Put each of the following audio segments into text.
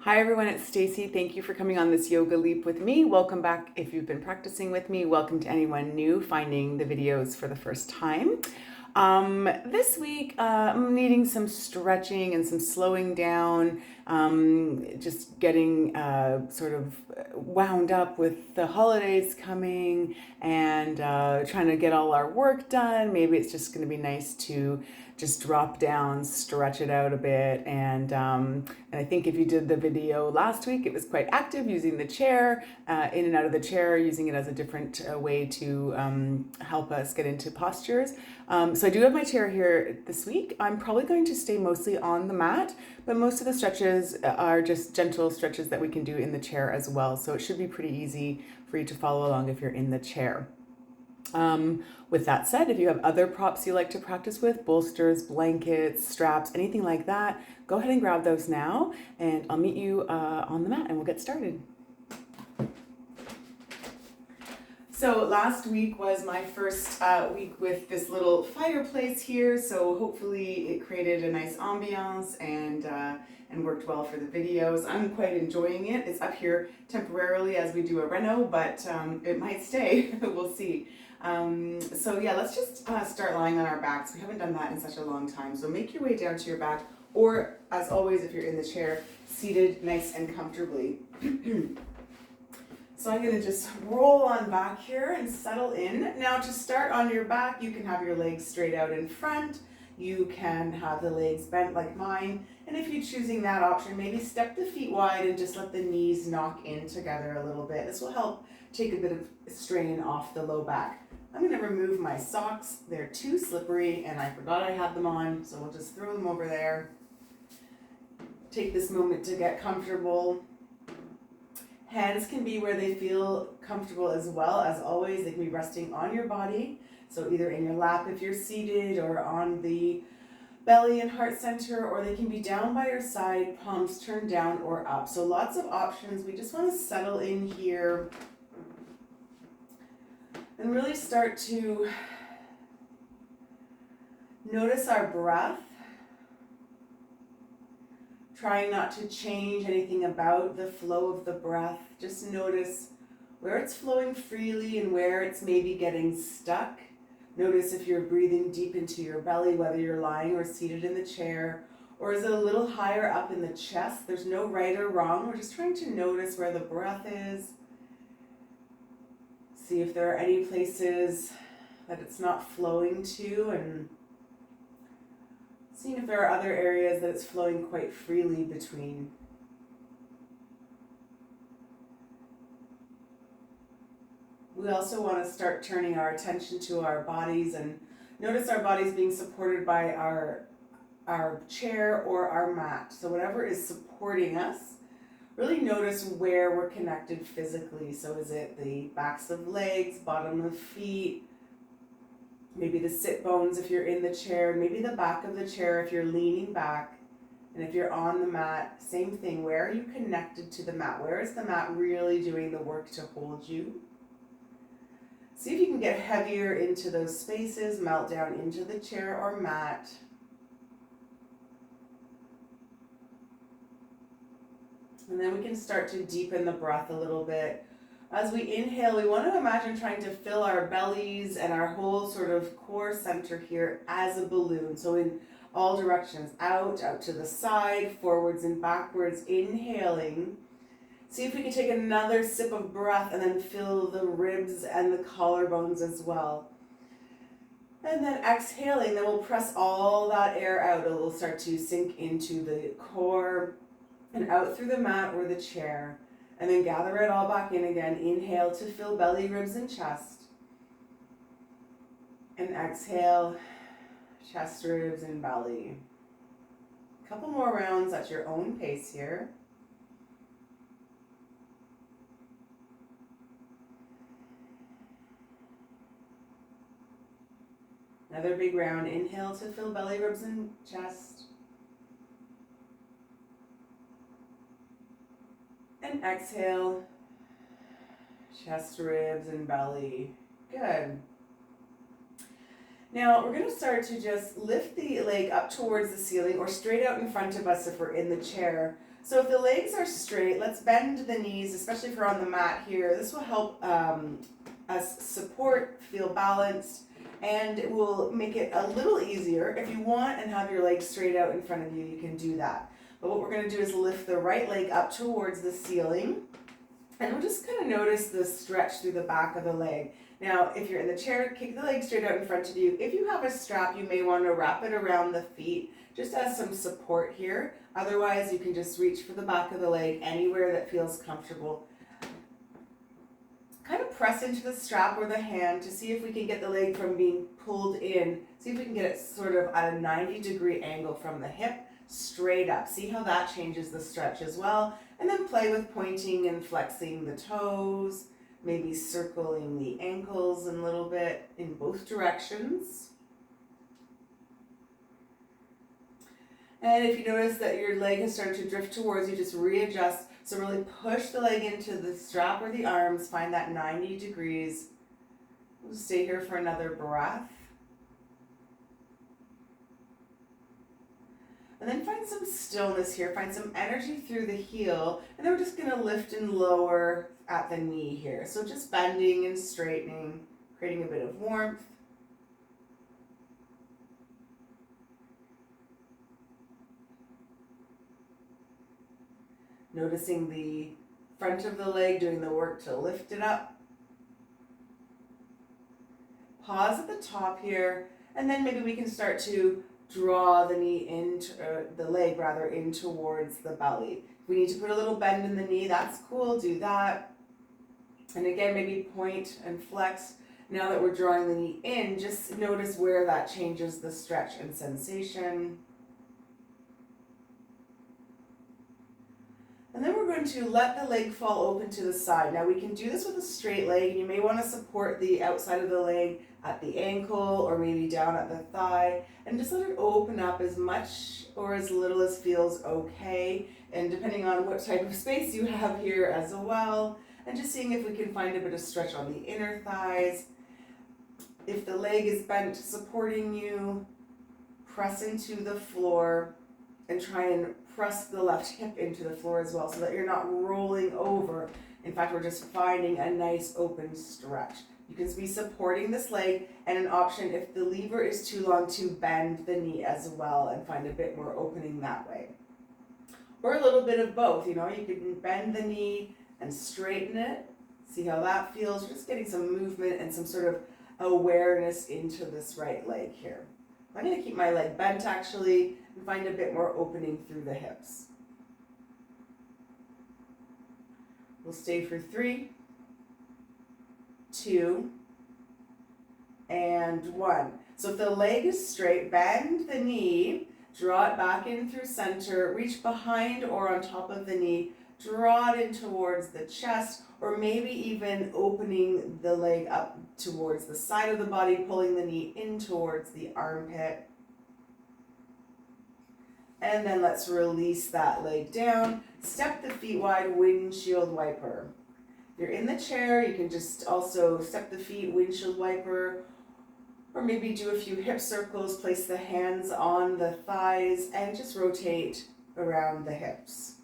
Hi everyone, it's Stacy. Thank you for coming on this yoga leap with me. Welcome back if you've been practicing with me. Welcome to anyone new finding the videos for the first time. This week, I'm needing some stretching and some slowing down, just getting sort of wound up with the holidays coming and trying to get all our work done. Maybe it's just going to be nice to just drop down, stretch it out a bit. And I think if you did the video last week, it was quite active using the chair, in and out of the chair, using it as a different way to help us get into postures. So I do have my chair here this week. I'm probably going to stay mostly on the mat, but most of the stretches are just gentle stretches that we can do in the chair as well. So it should be pretty easy for you to follow along if you're in the chair. With that said, if you have other props you like to practice with, bolsters, blankets, straps, anything like that, go ahead and grab those now, and I'll meet you on the mat and we'll get started. So last week was my first week with this little fireplace here, so hopefully it created a nice ambiance and worked well for the videos. I'm quite enjoying it. It's up here temporarily as we do a reno, but it might stay. We'll see. So yeah, let's just start lying on our backs. We haven't done that in such a long time. So make your way down to your back, or as always, if you're in the chair, seated nice and comfortably. So I'm going to just roll on back here and settle in. Now to start on your back, you can have your legs straight out in front. You can have the legs bent like mine. And if you're choosing that option, maybe step the feet wide and just let the knees knock in together a little bit. This will help take a bit of strain off the low back. I'm going to remove my socks. They're too slippery and I forgot I had them on, so we'll just throw them over there. Take this moment to get comfortable. Hands can be where they feel comfortable as well. As always, they can be resting on your body. So either in your lap if you're seated, or on the belly and heart center, or they can be down by your side, palms turned down or up. So lots of options. We just want to settle in here and really start to notice our breath. Trying not to change anything about the flow of the breath. Just notice where it's flowing freely and where it's maybe getting stuck. Notice if you're breathing deep into your belly, whether you're lying or seated in the chair, or is it a little higher up in the chest? There's no right or wrong. We're just trying to notice where the breath is. See if there are any places that it's not flowing to, and seeing if there are other areas that it's flowing quite freely between. We also want to start turning our attention to our bodies and notice our bodies being supported by our chair or our mat. So whatever is supporting us, really notice where we're connected physically. So is it the backs of legs, bottom of feet, maybe the sit bones if you're in the chair, maybe the back of the chair if you're leaning back, and if you're on the mat, same thing. Where are you connected to the mat? Where is the mat really doing the work to hold you? See if you can get heavier into those spaces, melt down into the chair or mat. And then we can start to deepen the breath a little bit. As we inhale, we want to imagine trying to fill our bellies and our whole sort of core center here as a balloon. So in all directions, out to the side, forwards and backwards, inhaling. See if we can take another sip of breath and then fill the ribs and the collarbones as well. And then exhaling, then we'll press all that air out. It will start to sink into the core and out through the mat or the chair. And then gather it all back in again. Inhale to fill belly, ribs, and chest. And exhale, chest, ribs, and belly. A couple more rounds at your own pace here. Another big round. Inhale to fill belly, ribs, and chest. And exhale, chest, ribs, and belly. Good. Now we're going to start to just lift the leg up towards the ceiling or straight out in front of us if we're in the chair. So if the legs are straight, let's bend the knees, especially if you're on the mat here. This will help us support, feel balanced, and it will make it a little easier. If you want and have your legs straight out in front of you, you can do that. But what we're going to do is lift the right leg up towards the ceiling, and we'll just kind of notice the stretch through the back of the leg. Now, if you're in the chair, kick the leg straight out in front of you. If you have a strap, you may want to wrap it around the feet, just as some support here. Otherwise, you can just reach for the back of the leg anywhere that feels comfortable. Kind of press into the strap or the hand to see if we can get the leg from being pulled in. See if we can get it sort of at a 90-degree angle from the hip straight up. See how that changes the stretch as well. And then play with pointing and flexing the toes, maybe circling the ankles a little bit in both directions. And if you notice that your leg has started to drift towards you, just readjust. So really push the leg into the strap or the arms, find that 90 degrees. We'll stay here for another breath. And then find some stillness here, find some energy through the heel, and then we're just gonna lift and lower at the knee here. So just bending and straightening, creating a bit of warmth. Noticing the front of the leg doing the work to lift it up. Pause at the top here, and then maybe we can start to draw the knee into the leg rather in towards the belly. If we need to put a little bend in the knee, that's cool, do that. And again, maybe point and flex. Now that we're drawing the knee in, just notice where that changes the stretch and sensation. And then we're going to let the leg fall open to the side. Now we can do this with a straight leg. You may want to support the outside of the leg at the ankle or maybe down at the thigh, and just let it open up as much or as little as feels okay, and depending on what type of space you have here as well, and just seeing if we can find a bit of stretch on the inner thighs. If the leg is bent supporting you, press into the floor and try and press the left hip into the floor as well so that you're not rolling over. In fact, we're just finding a nice open stretch. You can be supporting this leg, and an option if the lever is too long to bend the knee as well and find a bit more opening that way. Or a little bit of both, you can bend the knee and straighten it. See how that feels. We're just getting some movement and some sort of awareness into this right leg here. I'm going to keep my leg bent actually and find a bit more opening through the hips. We'll stay for 3, 2, and 1. So if the leg is straight, bend the knee, draw it back in through center, reach behind or on top of the knee, draw it in towards the chest, or maybe even opening the leg up towards the side of the body, pulling the knee in towards the armpit. And then let's release that leg down. Step the feet wide, windshield wiper. If you're in the chair, you can just also step the feet, windshield wiper, or maybe do a few hip circles, place the hands on the thighs, and just rotate around the hips.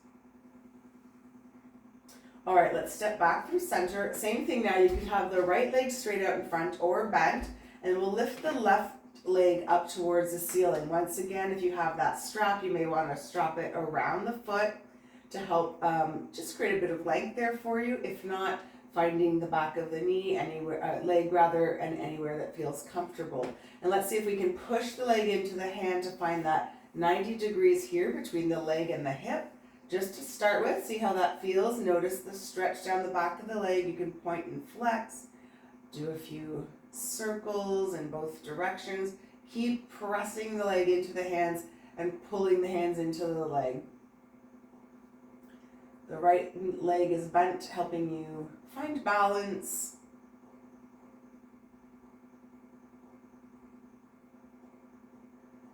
All right, let's step back through center. Same thing now, you could have the right leg straight out in front or bent, and we'll lift the left leg up towards the ceiling. Once again, if you have that strap, you may want to strap it around the foot to help just create a bit of length there for you. If not, finding the back of the knee, anywhere, leg rather, and anywhere that feels comfortable. And let's see if we can push the leg into the hand to find that 90 degrees here between the leg and the hip. Just to start with, see how that feels. Notice the stretch down the back of the leg. You can point and flex. Do a few circles in both directions. Keep pressing the leg into the hands and pulling the hands into the leg. The right leg is bent, helping you find balance.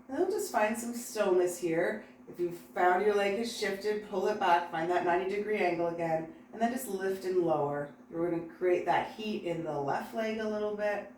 And then just find some stillness here. If you've found your leg has shifted, pull it back, find that 90-degree angle again, and then just lift and lower. You're going to create that heat in the left leg a little bit.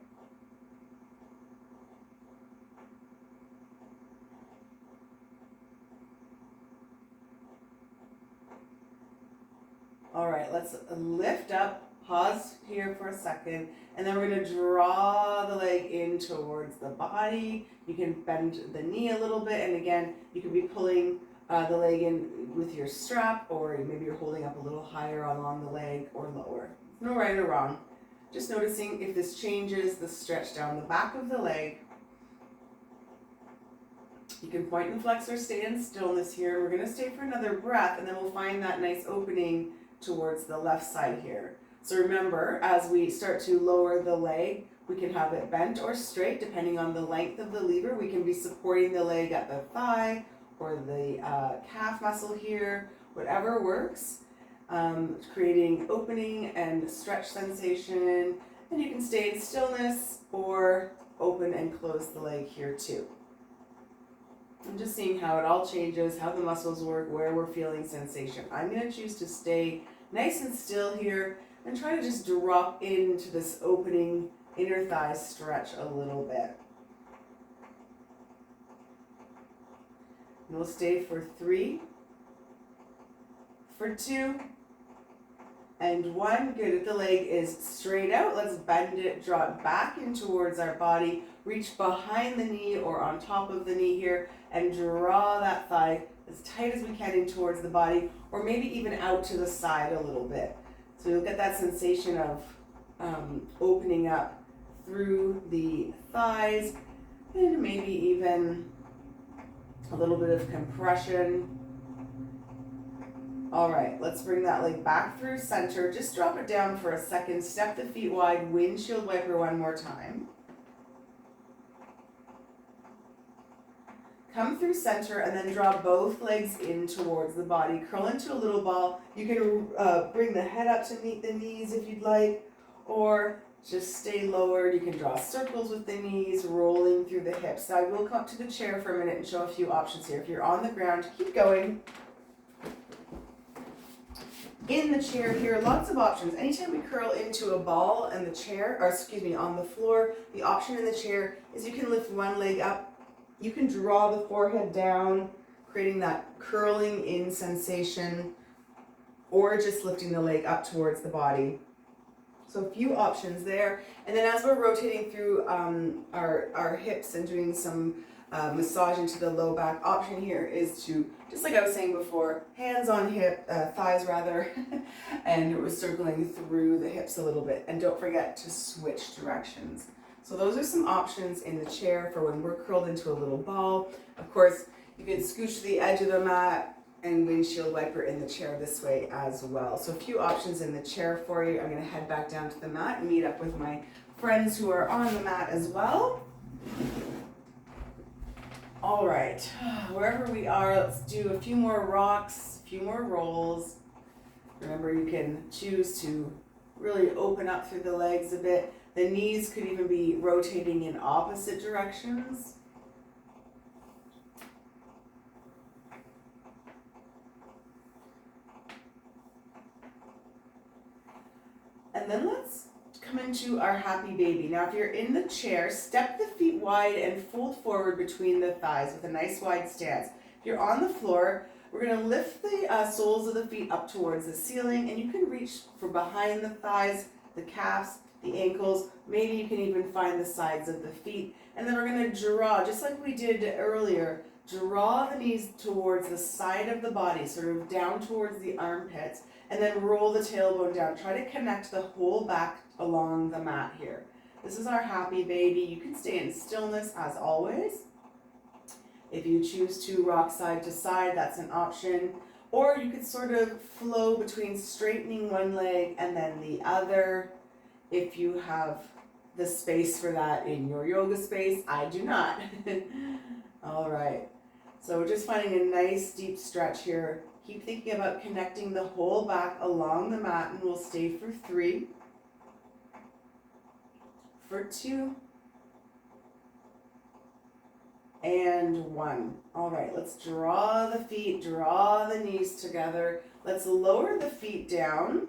All right, let's lift up, pause here for a second, and then we're gonna draw the leg in towards the body. You can bend the knee a little bit, and again, you can be pulling the leg in with your strap, or maybe you're holding up a little higher along the leg or lower. No right or wrong. Just noticing if this changes the stretch down the back of the leg. You can point and flex or stay in stillness here. We're gonna stay for another breath, and then we'll find that nice opening towards the left side here. So remember, as we start to lower the leg, we can have it bent or straight depending on the length of the lever. We can be supporting the leg at the thigh or the calf muscle here, whatever works. Creating opening and stretch sensation, and you can stay in stillness or open and close the leg here too. I'm just seeing how it all changes, how the muscles work, where we're feeling sensation. I'm going to choose to stay nice and still here and try to just drop into this opening inner thigh stretch a little bit. And we'll stay for 3, for 2, and 1. Good. If the leg is straight out, let's bend it, draw it back in towards our body, reach behind the knee or on top of the knee here, and draw that thigh as tight as we can in towards the body, or maybe even out to the side a little bit. So you'll get that sensation of opening up through the thighs, and maybe even a little bit of compression. All right, let's bring that leg back through center. Just drop it down for a second. Step the feet wide, windshield wiper one more time. Come through center and then draw both legs in towards the body. Curl into a little ball. You can bring the head up to meet the knees if you'd like, or just stay lowered. You can draw circles with the knees, rolling through the hips. Now I will come up to the chair for a minute and show a few options here. If you're on the ground, keep going. In the chair here, lots of options. Anytime we curl into a ball in the chair, or excuse me, on the floor, the option in the chair is you can lift one leg up. You can draw the forehead down, creating that curling in sensation, or just lifting the leg up towards the body. So a few options there. And then as we're rotating through our hips and doing some massage into the low back, option here is to, just like I was saying before, hands on hip, thighs rather, and we're circling through the hips a little bit. And don't forget to switch directions. So those are some options in the chair for when we're curled into a little ball. Of course, you can scooch to the edge of the mat and windshield wiper in the chair this way as well. So a few options in the chair for you. I'm going to head back down to the mat and meet up with my friends who are on the mat as well. All right, wherever we are, let's do a few more rocks, a few more rolls. Remember, you can choose to really open up through the legs a bit. The knees could even be rotating in opposite directions. And then let's come into our happy baby. Now, if you're in the chair, step the feet wide and fold forward between the thighs with a nice wide stance. If you're on the floor, we're going to lift the soles of the feet up towards the ceiling, and you can reach for behind the thighs, the calves, the ankles. Maybe you can even find the sides of the feet. And then we're going to draw, just like we did earlier, draw the knees towards the side of the body, sort of down towards the armpits, and then roll the tailbone down. Try to connect the whole back along the mat here. This is our happy baby. You can stay in stillness as always. If you choose to rock side to side, that's an option. Or you could sort of flow between straightening one leg and then the other if you have the space for that in your yoga space. I do not. All right. So we're just finding a nice deep stretch here. Keep thinking about connecting the whole back along the mat, and we'll stay for 3, for 2, and 1. All right, let's draw the feet, draw the knees together. Let's lower the feet down.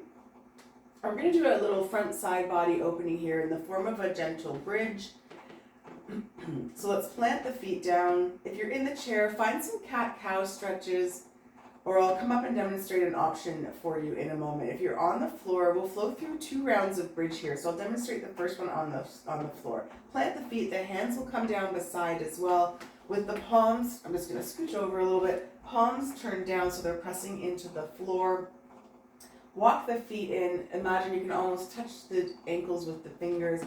We're going to do a little front side body opening here in the form of a gentle bridge. So let's plant the feet down. If you're in the chair, find some cat-cow stretches, or I'll come up and demonstrate an option for you in a moment. If you're on the floor, we'll flow through 2 rounds of bridge here. So I'll demonstrate the first one on the floor. Plant the feet, the hands will come down beside as well. With the palms, I'm just gonna scooch over a little bit. Palms turn down so they're pressing into the floor. Walk the feet in. Imagine you can almost touch the ankles with the fingers.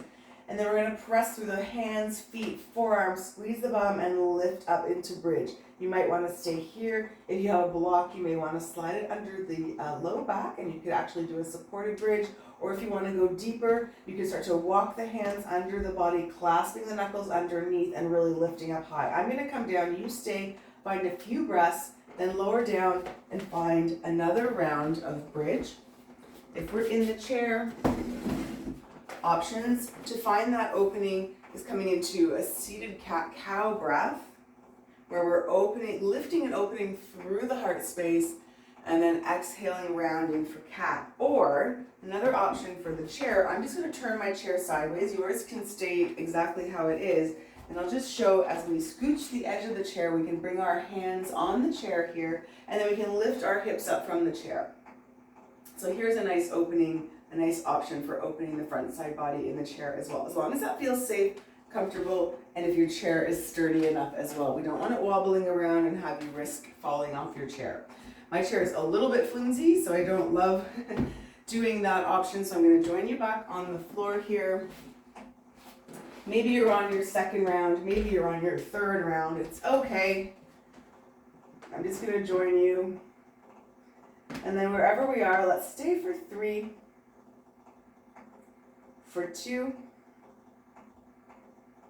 And then we're going to press through the hands, feet, forearms, squeeze the bum, and lift up into bridge. You might want to stay here. If you have a block, you may want to slide it under the low back, and you could actually do a supported bridge. Or if you want to go deeper, you can start to walk the hands under the body, clasping the knuckles underneath, and really lifting up high. I'm going to come down. You stay, find a few breaths, then lower down and find another round of bridge. If we're in the chair, options to find that opening is coming into a seated cat-cow breath, where we're opening, lifting and opening through the heart space, and then exhaling, rounding for cat. Or another option for the chair, I'm just going to turn my chair sideways. Yours can stay exactly how it is. And I'll just show as we scooch the edge of the chair, we can bring our hands on the chair here, and then we can lift our hips up from the chair. So here's a nice opening, a nice option for opening the front side body in the chair as well. As long as that feels safe, comfortable, and if your chair is sturdy enough as well. We don't want it wobbling around and have you risk falling off your chair. My chair is a little bit flimsy, so I don't love doing that option, so I'm going to join you back on the floor here. Maybe you're on your second round, maybe you're on your third round, it's okay. I'm just going to join you. And then wherever we are, let's stay for 3, for 2,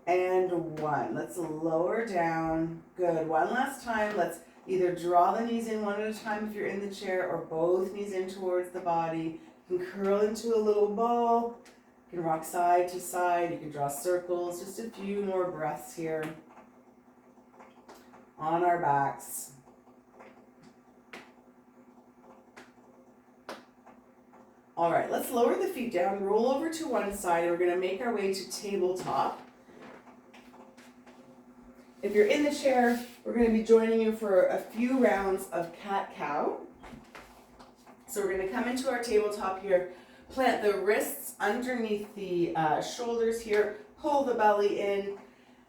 and 1. Let's lower down. Good. One last time. Let's either draw the knees in one at a time if you're in the chair, or both knees in towards the body. You can curl into a little ball. You can rock side to side. You can draw circles. Just a few more breaths here on our backs. All right, let's lower the feet down, roll over to one side, and we're going to make our way to tabletop. If you're in the chair, we're going to be joining you for a few rounds of cat-cow. So we're going to come into our tabletop here, plant the wrists underneath the shoulders here, pull the belly in,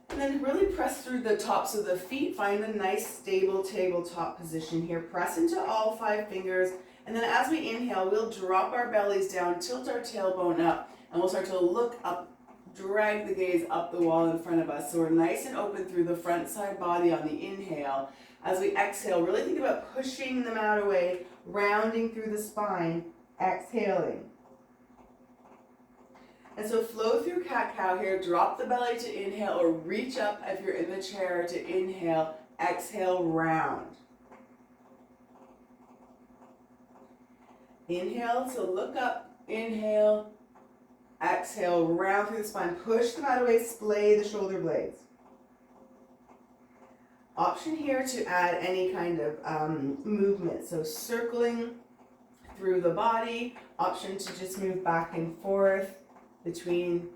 and then really press through the tops of the feet. Find a nice stable tabletop position here. Press into all 5 fingers. And then as we inhale, we'll drop our bellies down, tilt our tailbone up, and we'll start to look up, drag the gaze up the wall in front of us. So we're nice and open through the front side body on the inhale. As we exhale, really think about pushing the mat away, rounding through the spine, exhaling. And so flow through cat-cow here, drop the belly to inhale, or reach up if you're in the chair to inhale, exhale, round. Inhale, so look up, inhale, exhale, round through the spine, push the mat away, splay the shoulder blades. Option here to add any kind of movement, so circling through the body, option to just move back and forth between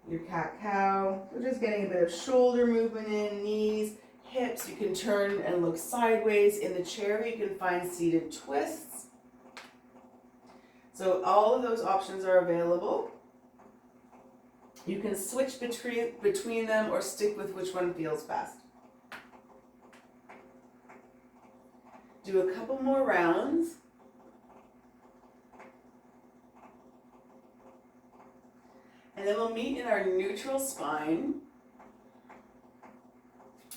your cat-cow. So just getting a bit of shoulder movement in, knees, hips. You can turn and look sideways. In the chair, you can find seated twists. So all of those options are available. You can switch between them or stick with which one feels best. Do a couple more rounds. And then we'll meet in our neutral spine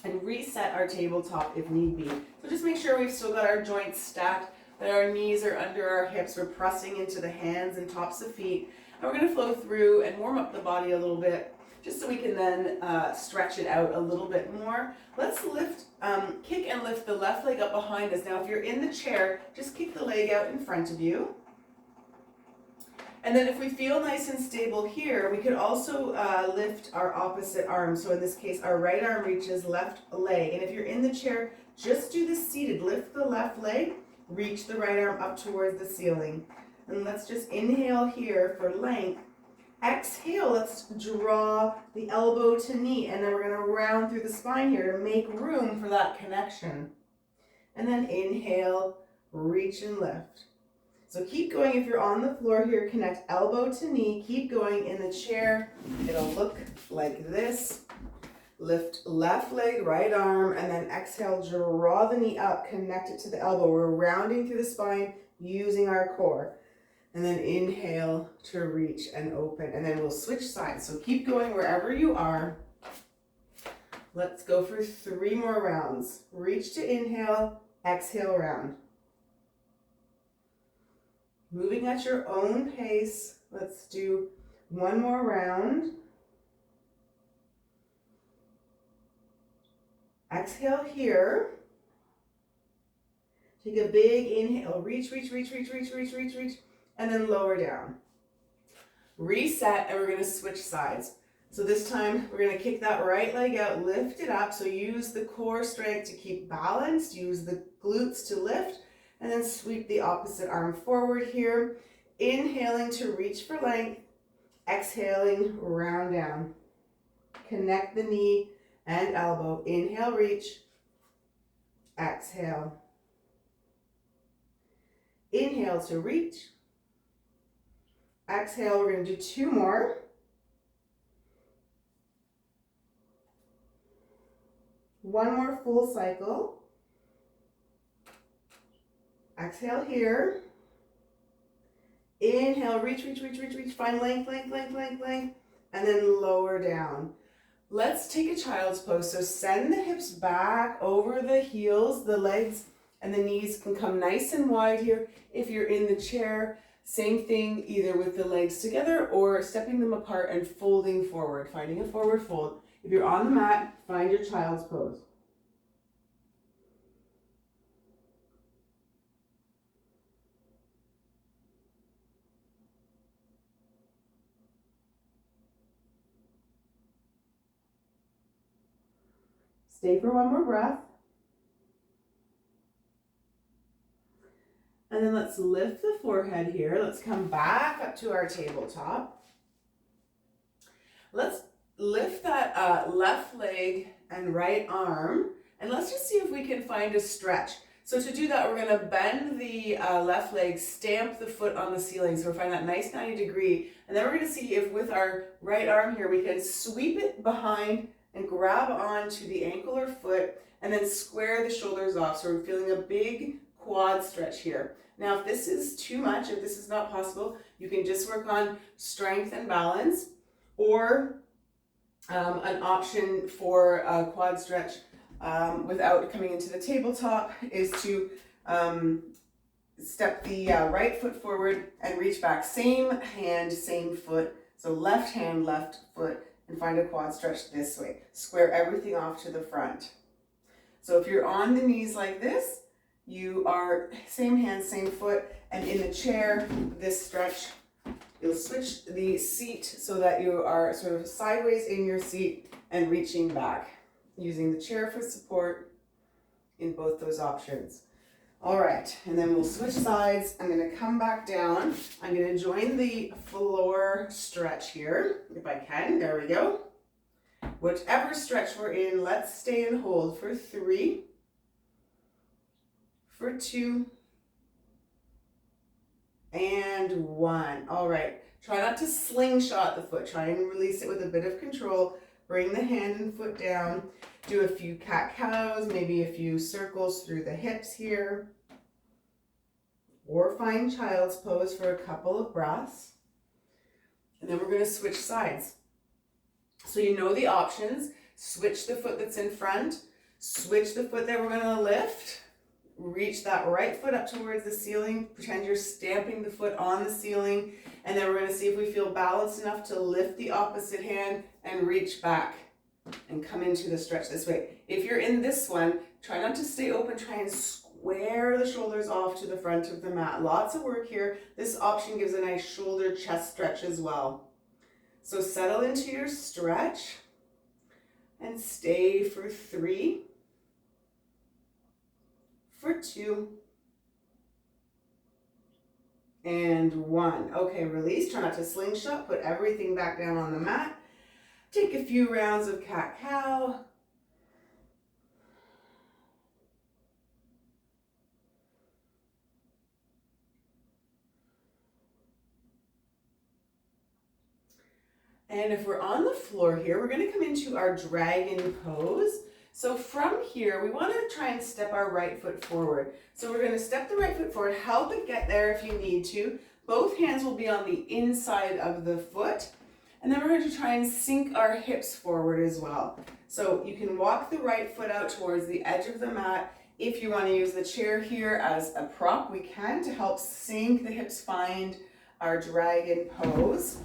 and reset our tabletop if need be. So just make sure we've still got our joints stacked, that our knees are under our hips, we're pressing into the hands and tops of feet. And we're going to flow through and warm up the body a little bit, just so we can then stretch it out a little bit more. Let's lift, kick and lift the left leg up behind us. Now if you're in the chair, just kick the leg out in front of you. And then if we feel nice and stable here, we could also lift our opposite arm. So in this case, our right arm reaches left leg. And if you're in the chair, just do this seated. Lift the left leg, reach the right arm up towards the ceiling. And let's just inhale here for length. Exhale, let's draw the elbow to knee. And then we're going to round through the spine here to make room for that connection. And then inhale, reach and lift. So keep going. If you're on the floor here, connect elbow to knee. Keep going in the chair. It'll look like this. Lift left leg, right arm, and then exhale, draw the knee up, connect it to the elbow. We're rounding through the spine using our core. And then inhale to reach and open. And then we'll switch sides. So keep going wherever you are. Let's go for 3 more rounds. Reach to inhale, exhale, round. Moving at your own pace. Let's do 1 more round. Exhale here. Take a big inhale. Reach, reach, reach, reach, reach, reach, reach, reach. And then lower down. Reset, and we're going to switch sides. So this time, we're going to kick that right leg out, lift it up. So use the core strength to keep balanced. Use the glutes to lift. And then sweep the opposite arm forward here. Inhaling to reach for length. Exhaling, round down. Connect the knee and elbow. Inhale, reach. Exhale. Inhale to reach. Exhale, we're going to do 2 more. One more full cycle. Exhale here. Inhale, reach, reach, reach, reach, reach. Find length, length, length, length, length. And then lower down. Let's take a child's pose. So send the hips back over the heels. The legs and the knees can come nice and wide here. If you're in the chair, same thing, either with the legs together or stepping them apart and folding forward, finding a forward fold. If you're on the mat, find your child's pose. Stay for 1 more breath. And then let's lift the forehead here. Let's come back up to our tabletop. Let's lift that left leg and right arm. And let's just see if we can find a stretch. So to do that, we're going to bend the left leg, stamp the foot on the ceiling. So we're finding that nice 90 degree. And then we're going to see if with our right arm here, we can sweep it behind and grab onto the ankle or foot and then square the shoulders off. So we're feeling a big quad stretch here. Now, if this is too much, if this is not possible, you can just work on strength and balance, or an option for a quad stretch without coming into the tabletop is to step the right foot forward and reach back. Same hand, same foot. So left hand, left foot, and find a quad stretch this way. Square everything off to the front. So if you're on the knees like this, you are same hand, same foot, and in the chair, this stretch, you'll switch the seat so that you are sort of sideways in your seat and reaching back, using the chair for support in both those options. All right, and then we'll switch sides. I'm going to come back down. I'm going to join the floor stretch here, if I can. There we go. Whichever stretch we're in, let's stay and hold for 3, for 2, and 1. All right, try not to slingshot the foot. Try and release it with a bit of control. Bring the hand and foot down. Do a few cat-cows, maybe a few circles through the hips here. Or find child's pose for a couple of breaths. And then we're going to switch sides. So you know the options. Switch the foot that's in front. Switch the foot that we're going to lift. Reach that right foot up towards the ceiling. Pretend you're stamping the foot on the ceiling. And then we're going to see if we feel balanced enough to lift the opposite hand and reach back and come into the stretch this way. If you're in this one, try not to stay open. Try and square the shoulders off to the front of the mat. Lots of work here. This option gives a nice shoulder chest stretch as well. So settle into your stretch and stay for 3, for 2, and 1. Okay, release. Try not to slingshot. Put everything back down on the mat. Take a few rounds of cat-cow. And if we're on the floor here, we're going to come into our dragon pose. So from here, we want to try and step our right foot forward. So we're going to step the right foot forward, help it get there if you need to. Both hands will be on the inside of the foot. And then we're going to try and sink our hips forward as well. So you can walk the right foot out towards the edge of the mat. If you want to use the chair here as a prop, we can to help sink the hips, find our dragon pose.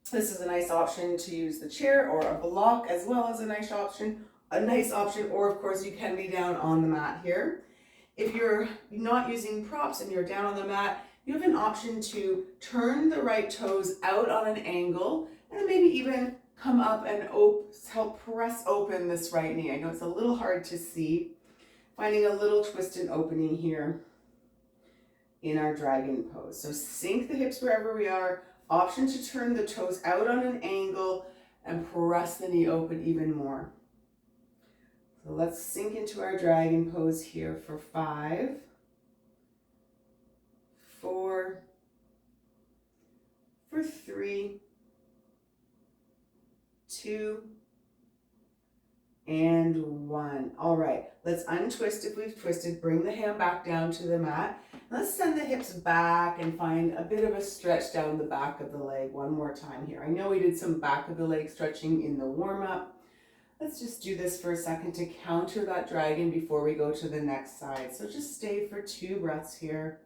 This is a nice option to use the chair or a block as well as a nice option, or of course you can be down on the mat here. If you're not using props and you're down on the mat, you have an option to turn the right toes out on an angle and maybe even come up and help press open this right knee. I know it's a little hard to see. Finding a little twist and opening here in our dragon pose. So sink the hips wherever we are. Option to turn the toes out on an angle and press the knee open even more. So let's sink into our dragon pose here for 5, 4, for 3, 2, and 1. All right, let's untwist if we've twisted. Bring the hand back down to the mat. Let's send the hips back and find a bit of a stretch down the back of the leg one more time here. I know we did some back of the leg stretching in the warm-up. Let's just do this for a second to counter that dragon before we go to the next side. So just stay for 2 breaths here.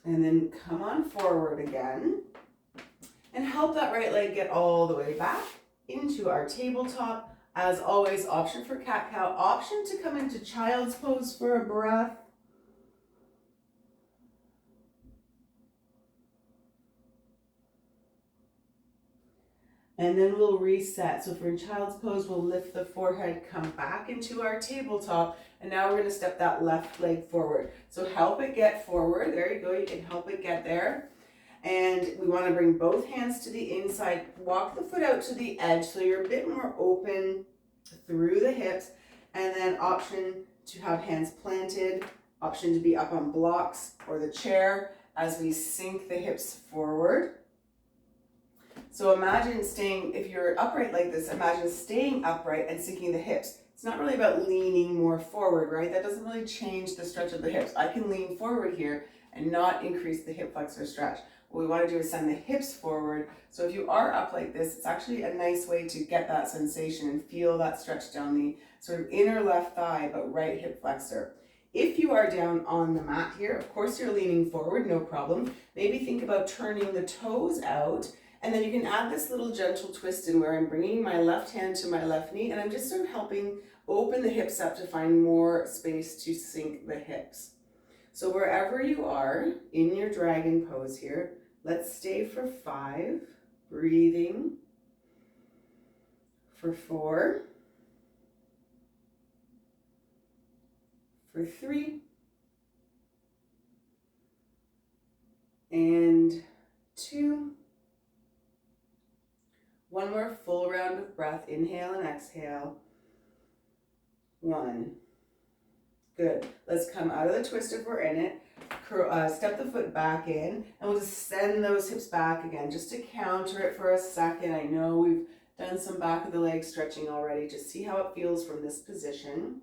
And then come on forward again. And help that right leg get all the way back into our tabletop. As always, option for cat-cow, option to come into child's pose for a breath. And then we'll reset. So if we're in child's pose, we'll lift the forehead, come back into our tabletop, and now we're going to step that left leg forward. So help it get forward. There you go. You can help it get there. And we want to bring both hands to the inside, walk the foot out to the edge so you're a bit more open through the hips, and then option to have hands planted, option to be up on blocks or the chair as we sink the hips forward. So imagine staying, if you're upright like this, imagine staying upright and sinking the hips. It's not really about leaning more forward, right? That doesn't really change the stretch of the hips. I can lean forward here and not increase the hip flexor stretch. What we want to do is send the hips forward. So if you are up like this, it's actually a nice way to get that sensation and feel that stretch down the sort of inner left thigh, but right hip flexor. If you are down on the mat here, of course you're leaning forward, no problem. Maybe think about turning the toes out, and then you can add this little gentle twist in where I'm bringing my left hand to my left knee, and I'm just sort of helping open the hips up to find more space to sink the hips. So wherever you are in your dragon pose here, let's stay for 5, breathing, for 4, for 3, and 2. One more full round of breath, inhale and exhale. 1. Good. Let's come out of the twist if we're in it. Step the foot back in, and we'll just send those hips back again, just to counter it for a second. I know we've done some back of the leg stretching already. Just see how it feels from this position.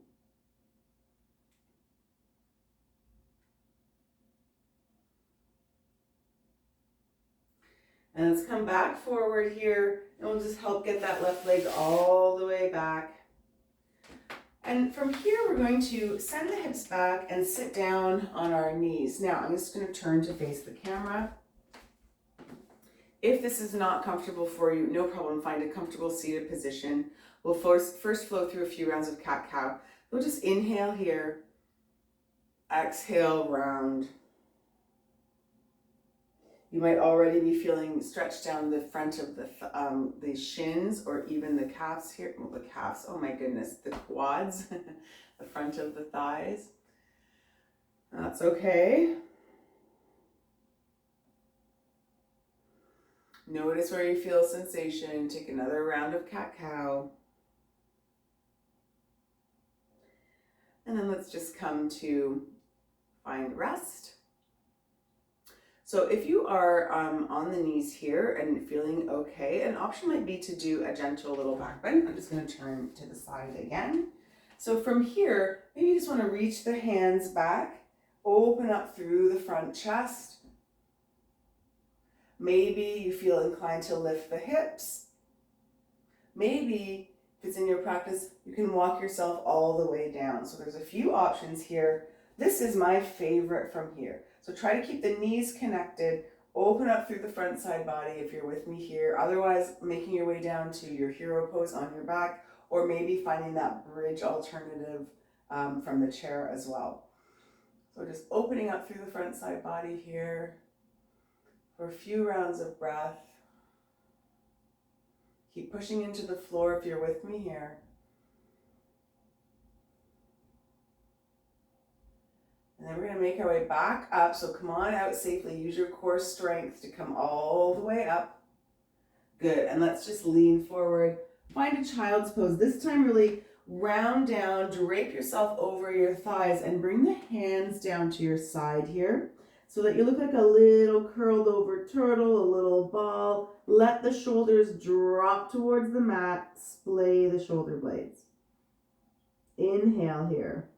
And let's come back forward here, and we'll just help get that left leg all the way back. And from here, we're going to send the hips back and sit down on our knees. Now, I'm just going to turn to face the camera. If this is not comfortable for you, no problem. Find a comfortable seated position. We'll first flow through a few rounds of cat-cow. We'll just inhale here, exhale, round. You might already be feeling stretched down the front of the shins, or even the calves here. Well, the calves, oh my goodness, the quads, the front of the thighs. That's okay. Notice where you feel sensation. Take another round of cat-cow. And then let's just come to find rest. So if you are on the knees here and feeling okay, an option might be to do a gentle little back bend. I'm just going to turn to the side again. So from here, maybe you just want to reach the hands back, open up through the front chest. Maybe you feel inclined to lift the hips. Maybe if it's in your practice, you can walk yourself all the way down. So there's a few options here. This is my favorite from here. So try to keep the knees connected, open up through the front side body if you're with me here. Otherwise, making your way down to your hero pose on your back, or maybe finding that bridge alternative from the chair as well. So just opening up through the front side body here for a few rounds of breath. Keep pushing into the floor if you're with me here. And then we're going to make our way back up. So come on out safely. Use your core strength to come all the way up. Good. And let's just lean forward. Find a child's pose. This time really round down, drape yourself over your thighs and bring the hands down to your side here so that you look like a little curled over turtle, a little ball. Let the shoulders drop towards the mat. Splay the shoulder blades. Inhale here.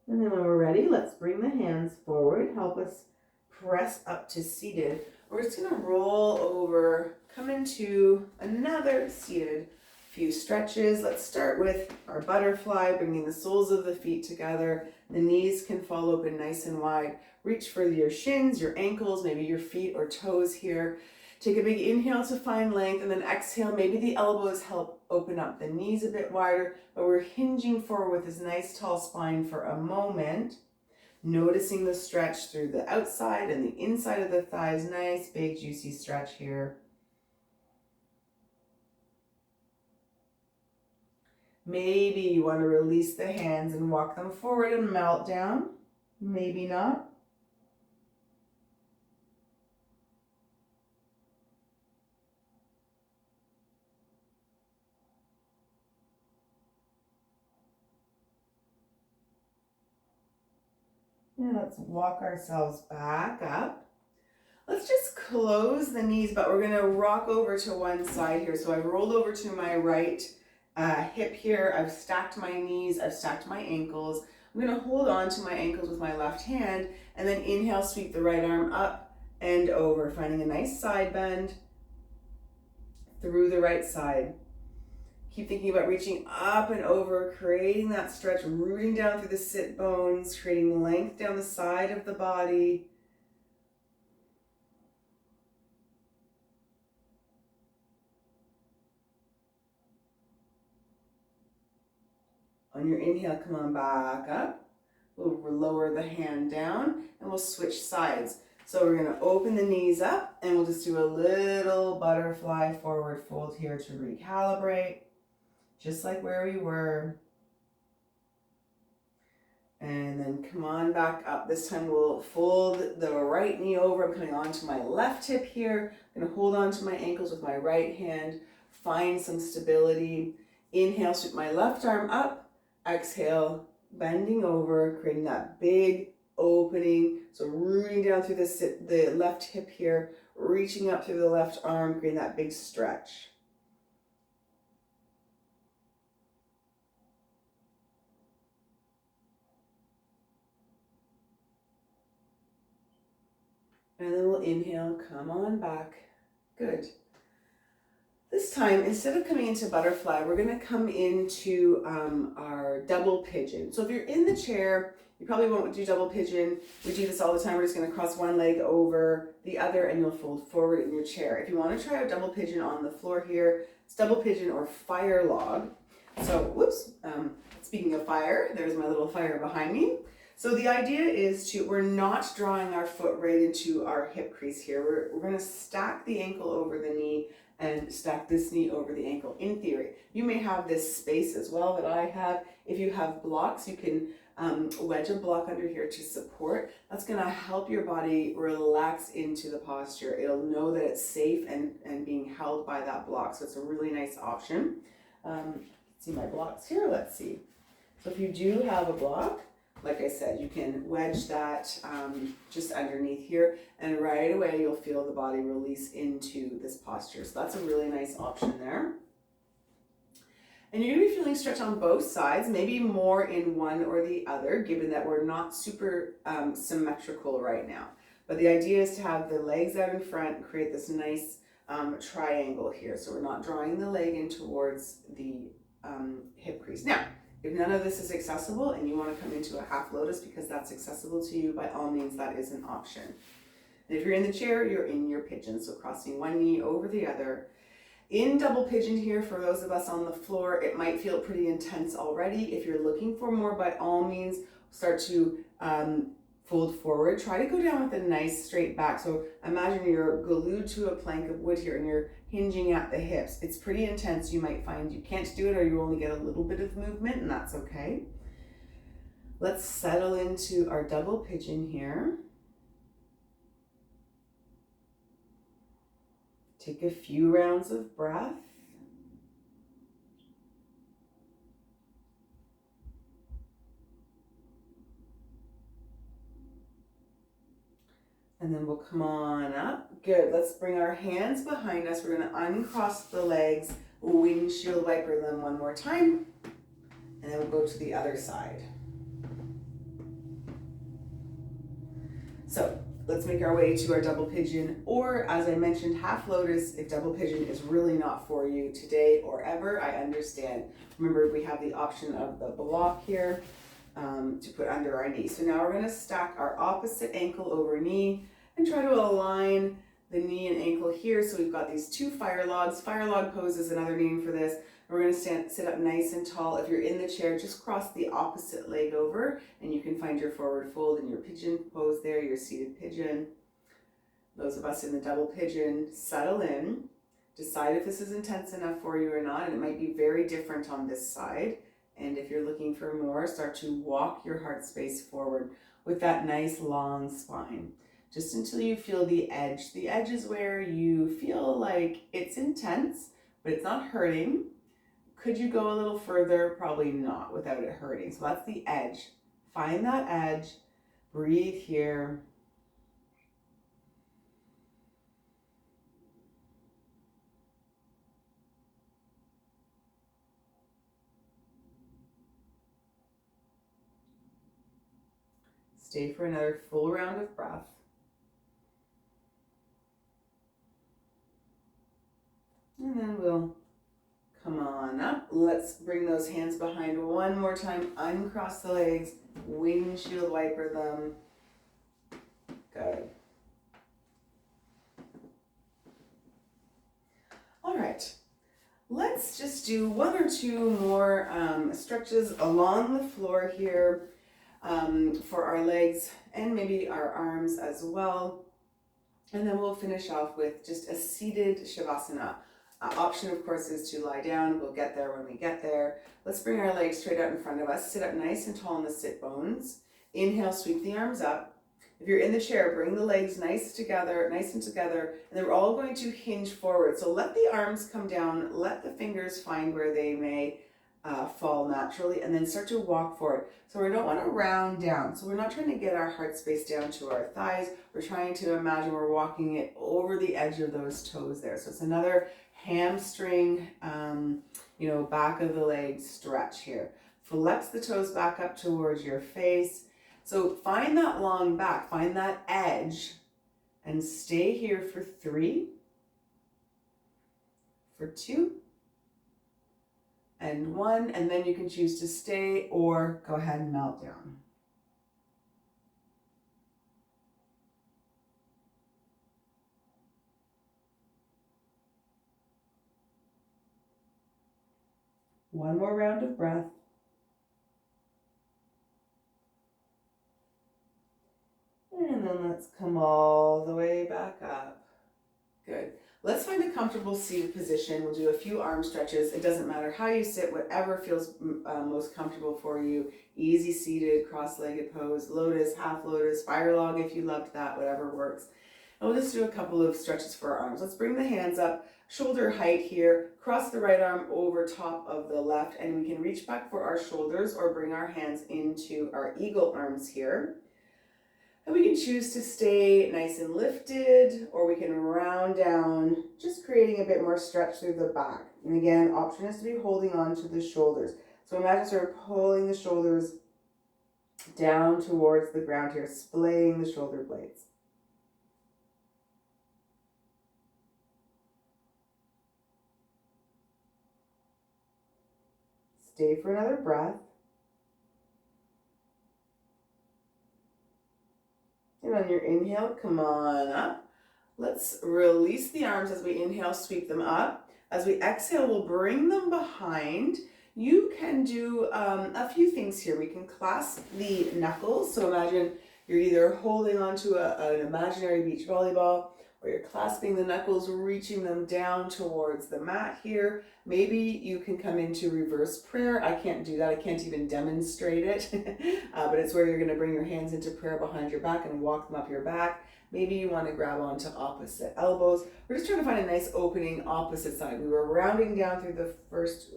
And then when we're ready, let's bring the hands forward. Help us press up to seated. We're just going to roll over, come into another seated. Few stretches. Let's start with our butterfly, bringing the soles of the feet together. The knees can fall open nice and wide. Reach for your shins, your ankles, maybe your feet or toes here. Take a big inhale to find length, and then exhale. Maybe the elbows help open up the knees a bit wider, but we're hinging forward with this nice tall spine for a moment. Noticing the stretch through the outside and the inside of the thighs. Nice, big, juicy stretch here. Maybe you want to release the hands and walk them forward and melt down. Maybe not. And let's walk ourselves back up. Let's just close the knees, but we're going to rock over to one side here. So I've rolled over to my right hip here. I've stacked my knees. I've stacked my ankles. I'm going to hold on to my ankles with my left hand and then inhale, sweep the right arm up and over, finding a nice side bend through the right side. Keep thinking about reaching up and over, creating that stretch, rooting down through the sit bones, creating length down the side of the body. On your inhale, come on back up. We'll lower the hand down and we'll switch sides. So we're going to open the knees up and we'll just do a little butterfly forward fold here to recalibrate. Just like where we were. And then come on back up. This time we'll fold the right knee over. I'm coming onto my left hip here. I'm going to hold on to my ankles with my right hand. Find some stability. Inhale, sweep my left arm up. Exhale, bending over, creating that big opening. So rooting down through the left hip here, reaching up through the left arm, creating that big stretch. And then we'll inhale, come on back. Good. This time, instead of coming into butterfly, we're going to come into our double pigeon. So if you're in the chair, you probably won't do double pigeon. We do this all the time. We're just going to cross one leg over the other and you'll fold forward in your chair. If you want to try out double pigeon on the floor here, it's double pigeon or fire log. So, whoops, speaking of fire, there's my little fire behind me. So the idea is we're not drawing our foot right into our hip crease here. We're going to stack the ankle over the knee and stack this knee over the ankle. In theory, you may have this space as well that I have. If you have blocks, you can wedge a block under here to support. That's going to help your body relax into the posture. It'll know that it's safe and being held by that block. So it's a really nice option. See my blocks here. Let's see. So if you do have a block, like I said, you can wedge that just underneath here, and right away you'll feel the body release into this posture. So that's a really nice option there. And you're going to be feeling stretch on both sides, maybe more in one or the other, given that we're not super symmetrical right now. But the idea is to have the legs out in front and create this nice triangle here. So we're not drawing the leg in towards the hip crease. Now, if none of this is accessible and you want to come into a half lotus because that's accessible to you, by all means, that is an option. And if you're in the chair, you're in your pigeon. So crossing one knee over the other. In double pigeon here, for those of us on the floor, it might feel pretty intense already. If you're looking for more, by all means, start to fold forward. Try to go down with a nice straight back. So imagine you're glued to a plank of wood here and you're hinging at the hips. It's pretty intense. You might find you can't do it, or you only get a little bit of movement, and that's okay. Let's settle into our double pigeon here. Take a few rounds of breath. And then we'll come on up. Good. Let's bring our hands behind us. We're going to uncross the legs, windshield wiper them one more time. And then we'll go to the other side. So let's make our way to our double pigeon, or as I mentioned, half lotus if double pigeon is really not for you today or ever. I understand. Remember, we have the option of the block here to put under our knee. So now we're going to stack our opposite ankle over knee and try to align the knee and ankle here. So we've got these two fire logs. Fire log pose is another name for this. We're going to sit up nice and tall. If you're in the chair, just cross the opposite leg over and you can find your forward fold in your pigeon pose there, your seated pigeon. Those of us in the double pigeon, settle in. Decide if this is intense enough for you or not, and it might be very different on this side. And if you're looking for more, start to walk your heart space forward with that nice long spine, just until you feel the edge. The edge is where you feel like it's intense, but it's not hurting. Could you go a little further? Probably not without it hurting. So that's the edge. Find that edge. Breathe here. Stay for another full round of breath. And then we'll come on up. Let's bring those hands behind one more time. Uncross the legs. Windshield wiper them. Good. All right. Let's just do one or two more stretches along the floor here for our legs and maybe our arms as well. And then we'll finish off with just a seated Shavasana. Option, of course, is to lie down. We'll get there when we get there. Let's bring our legs straight out in front of us. Sit up nice and tall in the sit bones. Inhale, sweep the arms up. If you're in the chair, bring the legs nice and together, and then we're all going to hinge forward. So let the arms come down, let the fingers find where they may fall naturally, and then start to walk forward. So we don't want to round down. So we're not trying to get our heart space down to our thighs. We're trying to imagine we're walking it over the edge of those toes there. So it's another hamstring, back of the leg stretch here. Flex the toes back up towards your face. So find that long back, find that edge, and stay here for 3, for 2, and 1, and then you can choose to stay or go ahead and melt down. One more round of breath. And then let's come all the way back up. Good. Let's find a comfortable seated position. We'll do a few arm stretches. It doesn't matter how you sit, whatever feels most comfortable for you. Easy seated, cross-legged pose, lotus, half lotus, fire log if you loved that, whatever works. And we'll just do a couple of stretches for our arms. Let's bring the hands up, shoulder height here, cross the right arm over top of the left, and we can reach back for our shoulders or bring our hands into our eagle arms here. And we can choose to stay nice and lifted, or we can round down, just creating a bit more stretch through the back. And again, option is to be holding on to the shoulders. So imagine sort of pulling the shoulders down towards the ground here, splaying the shoulder blades. Stay for another breath. And on your inhale, come on up. Let's release the arms as we inhale, sweep them up. As we exhale, we'll bring them behind. You can do a few things here. We can clasp the knuckles. So imagine you're either holding onto an imaginary beach volleyball, or you're clasping the knuckles, reaching them down towards the mat here. Maybe you can come into reverse prayer. I can't do that. I can't even demonstrate it. But it's where you're going to bring your hands into prayer behind your back and walk them up your back. Maybe you want to grab onto opposite elbows. We're just trying to find a nice opening opposite side. We were rounding down through the first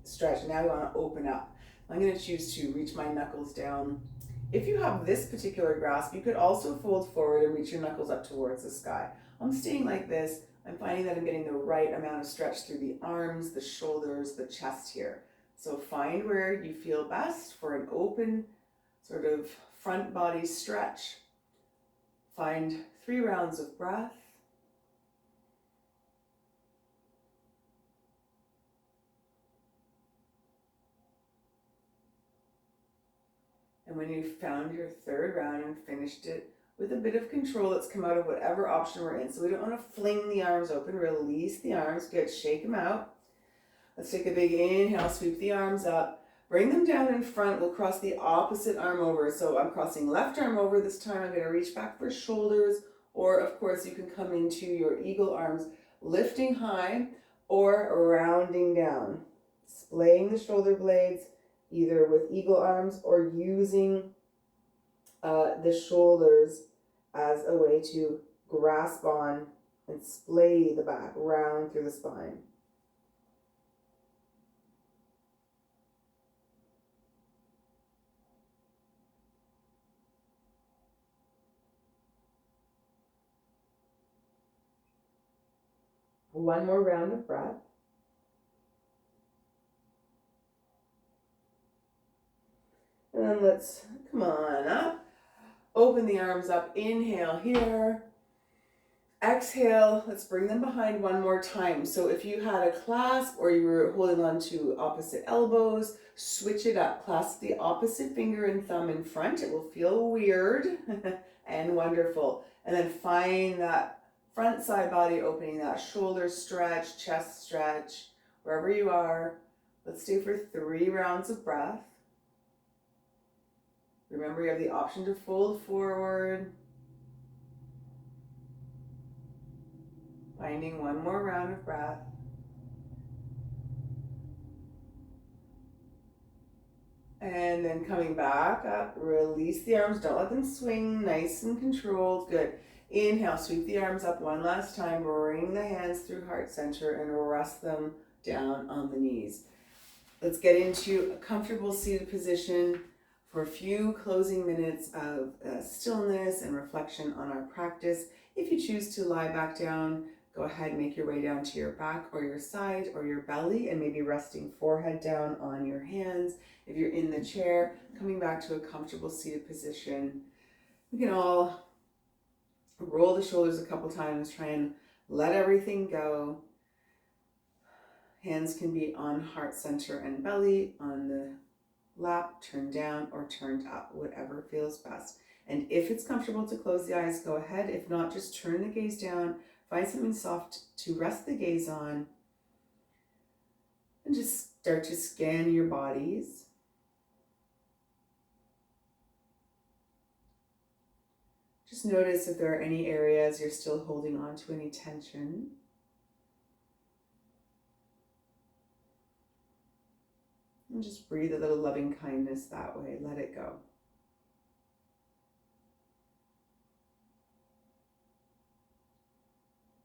stretch. Now we want to open up. I'm going to choose to reach my knuckles down. If you have this particular grasp, you could also fold forward and reach your knuckles up towards the sky. I'm staying like this. I'm finding that I'm getting the right amount of stretch through the arms, the shoulders, the chest here. So find where you feel best for an open sort of front body stretch. Find 3 rounds of breath. And when you've found your 3rd round and finished it with a bit of control, let's come out of whatever option we're in. So we don't want to fling the arms open. Release the arms. Good. Shake them out. Let's take a big inhale. Sweep the arms up. Bring them down in front. We'll cross the opposite arm over. So I'm crossing left arm over this time. I'm going to reach back for shoulders. Or, of course, you can come into your eagle arms, lifting high or rounding down. Splaying the shoulder blades, either with eagle arms or using the shoulders as a way to grasp on and splay the back, round through the spine. One more round of breath. And then let's come on up. Open the arms up. Inhale here. Exhale. Let's bring them behind one more time. So if you had a clasp or you were holding on to opposite elbows, switch it up. Clasp the opposite finger and thumb in front. It will feel weird and wonderful. And then find that front side body opening, that shoulder stretch, chest stretch, wherever you are. Let's stay for 3 rounds of breath. Remember, you have the option to fold forward. Finding one more round of breath. And then coming back up, release the arms. Don't let them swing, nice and controlled. Good. Inhale, sweep the arms up one last time. Bring the hands through heart center and rest them down on the knees. Let's get into a comfortable seated position for a few closing minutes of stillness and reflection on our practice. If you choose to lie back down, go ahead and make your way down to your back or your side or your belly, and maybe resting forehead down on your hands. If you're in the chair, coming back to a comfortable seated position. We can all roll the shoulders a couple times, try and let everything go. Hands can be on heart center and belly, on the lap, turned down or turned up, whatever feels best. And if it's comfortable to close the eyes, go ahead. If not, just turn the gaze down, find something soft to rest the gaze on, and just start to scan your bodies. Just notice if there are any areas you're still holding on to any tension. And just breathe a little loving kindness that way. Let it go.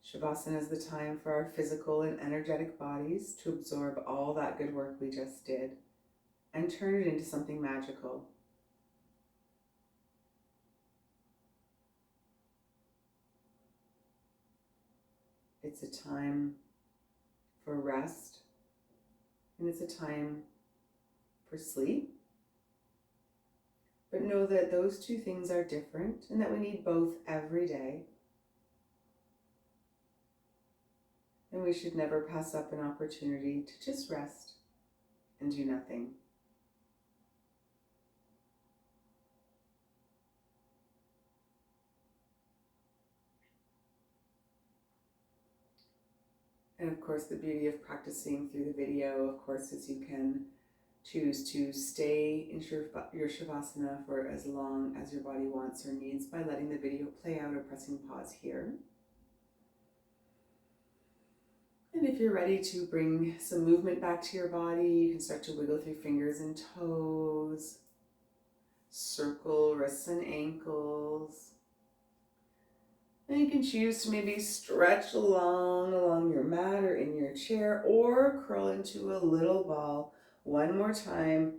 Shavasana is the time for our physical and energetic bodies to absorb all that good work we just did and turn it into something magical. It's a time for rest, and it's a time for sleep. But know that those two things are different and that we need both every day. And we should never pass up an opportunity to just rest and do nothing. And of course, the beauty of practicing through the video, of course, is you can choose to stay in your Shavasana for as long as your body wants or needs by letting the video play out or pressing pause here. And if you're ready to bring some movement back to your body, you can start to wiggle through fingers and toes, circle wrists and ankles. And you can choose to maybe stretch along your mat or in your chair, or curl into a little ball one more time,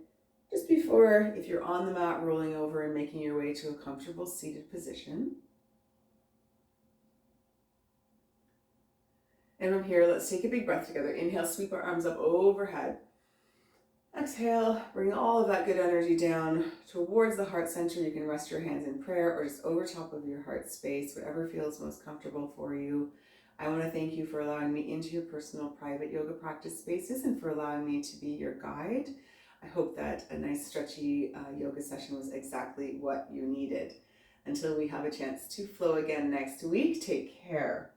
just before, if you're on the mat, rolling over and making your way to a comfortable seated position. And from here, let's take a big breath together. Inhale, sweep our arms up overhead. Exhale, bring all of that good energy down towards the heart center. You can rest your hands in prayer or just over top of your heart space, whatever feels most comfortable for you. I want to thank you for allowing me into your personal private yoga practice spaces and for allowing me to be your guide. I hope that a nice stretchy yoga session was exactly what you needed. Until we have a chance to flow again next week, take care.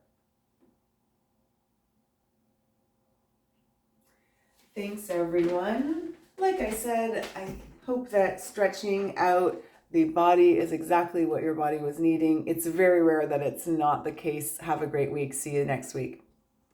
Thanks, everyone. Like I said, I hope that stretching out the body is exactly what your body was needing. It's very rare that it's not the case. Have a great week. See you next week.